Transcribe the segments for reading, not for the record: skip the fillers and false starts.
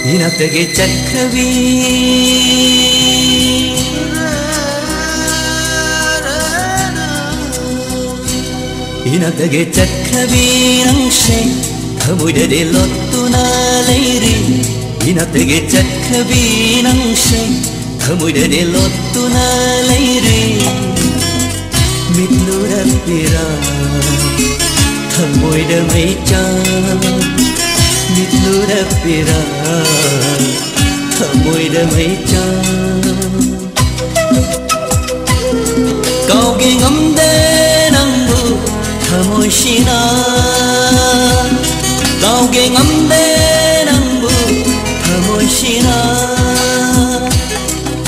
ನಿನತೆಗೆ ಚಕ್ರವೀ ನಿನತೆಗೆ ಚಕ್ರವೀರಂಶೆ ಕಬುಡದೆ ಲೊತ್ತುನ ಲೈರಿ ನಿನತೆಗೆ ಚಕ್ರವೀರಂಶೆ ಕಬುಡದೆ ಲೊತ್ತುನ ಲೈರಿ ಮಿತ್ನುರಪ್ಪಿರ ಥಮೊಯ್ಡ ಮೈಚಾ ಮಿತ್ನುರಪ್ಪಿರ ಥಮೊಯ್ಡ ಮೈಚಾ ಕಾವ್ಗೆ ngomದೆ ನಂಬು ಥಮೊಯ್ಶಿನಾ ಕಾವ್ಗೆ ngomದೆ ನಂಬು ಥಮೊಯ್ಶಿನಾ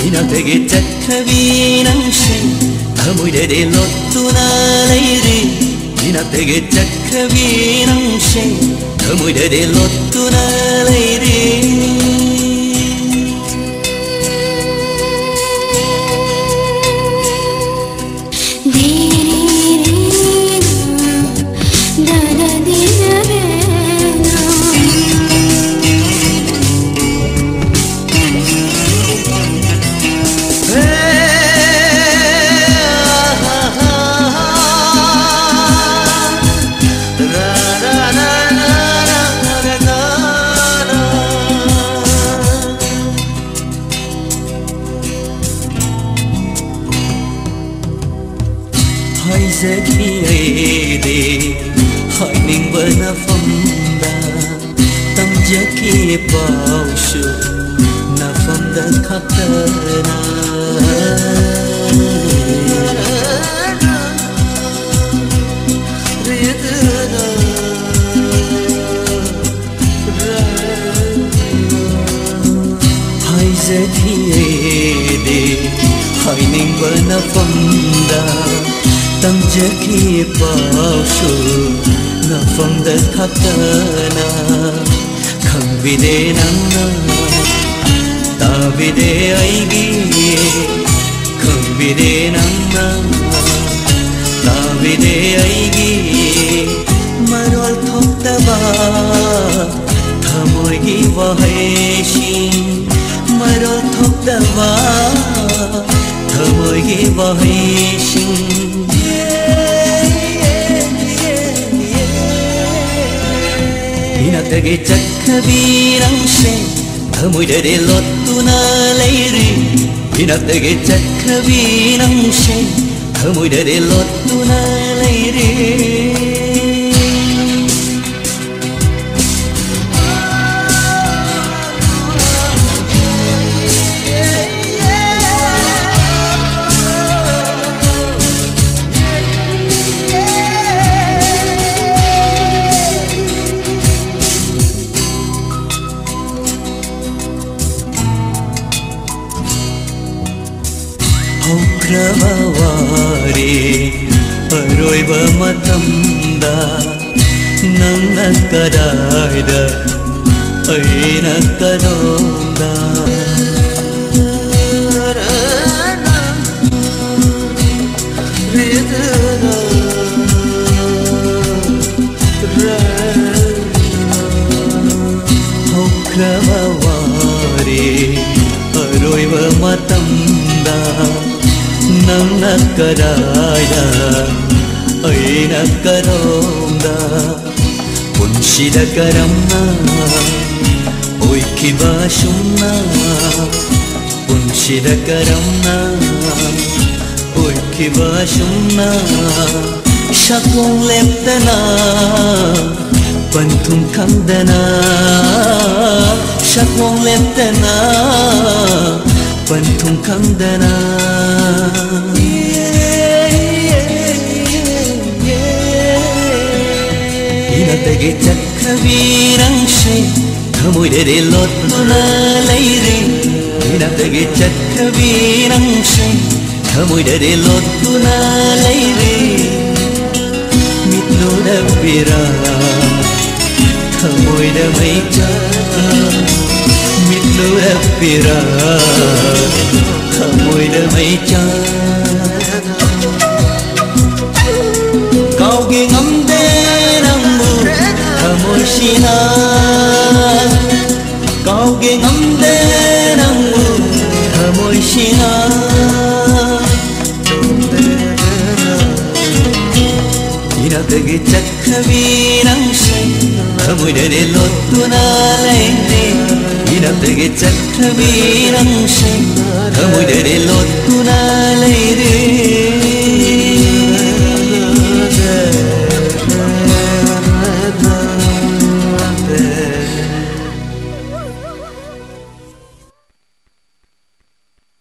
ನಿನತೆಗೆ ಚಕ್ರವೀರಂಶೆ ಥಮೊಯ್ಡದೆ ಲೊತ್ತುನ ಲೈರಿ ನಿನತೆಗೆ ಚಕ್ರವೀರಂಶೆ ಥಮೊಯ್ಡದೆ ಲೊತ್ತುನ ಲೈರಿ Hãy ninh bờ phong đà tâm giác khi bao su na phong đà khắp na hãy giờ thì đi hãy ninh bờ phong đà tâm giác khi bao su na phong đà khắp na không vì để nắng ta vì để ai ghi không vì để nắng ta vì để ai ghi marol thok ta ba thamoi gi vahai shin marol thok ta ba thamoi gi vahai shin ನಿನತೆಗೆ ಚಕ್ರವೀರಂಶೆ ಥಮೊಯ್ಡದೆ ಲೊತ್ತುನ ಲೈರಿ ನಿನತೆಗೆ ಚಕ್ರವೀರಂಶೆ ಥಮೊಯ್ಡದೆ ಲೊತ್ತುನ ಲೈರಿ Haukrabawari aroiba matamda nangna kadaida aina kadonda Haukrabawari aroiba matamda nangna karaya aina karonda punshida karamna oikiba shumna punshida karamna oikiba shumna shakung leptana panthum kandana shakung leptana panthum kandana ನಿನತೆಗೆ ಚಕ್ರವೀರಂಶೆ ಥಮೊಯ್ಡದೆ ಲೊತ್ತುನ ಲೈರಿ ನಿನತೆಗೆ ಚಕ್ರವೀರಂಶೆ ಥಮೊಯ್ಡದೆ ಲೊತ್ತುನ ಲೈರಿ ಮಿತ್ನುರಪ್ಪಿರ ಥಮೊಯ್ಡ ಮೈಚಾ ಮಿತ್ನುರಪ್ಪಿರ ಥಮೊಯ್ಡ ಮೈಚಾ ಕಾವ್ಗೆ ngomದೆ ನಂಬು ಥಮೊಯ್ಶಿನಾ ಕಾವ್ಗೆ Inapdagi chakhabirang say Thamoidare lottuna laine Inapdagi chakhabirang say Thamoidare lottuna laine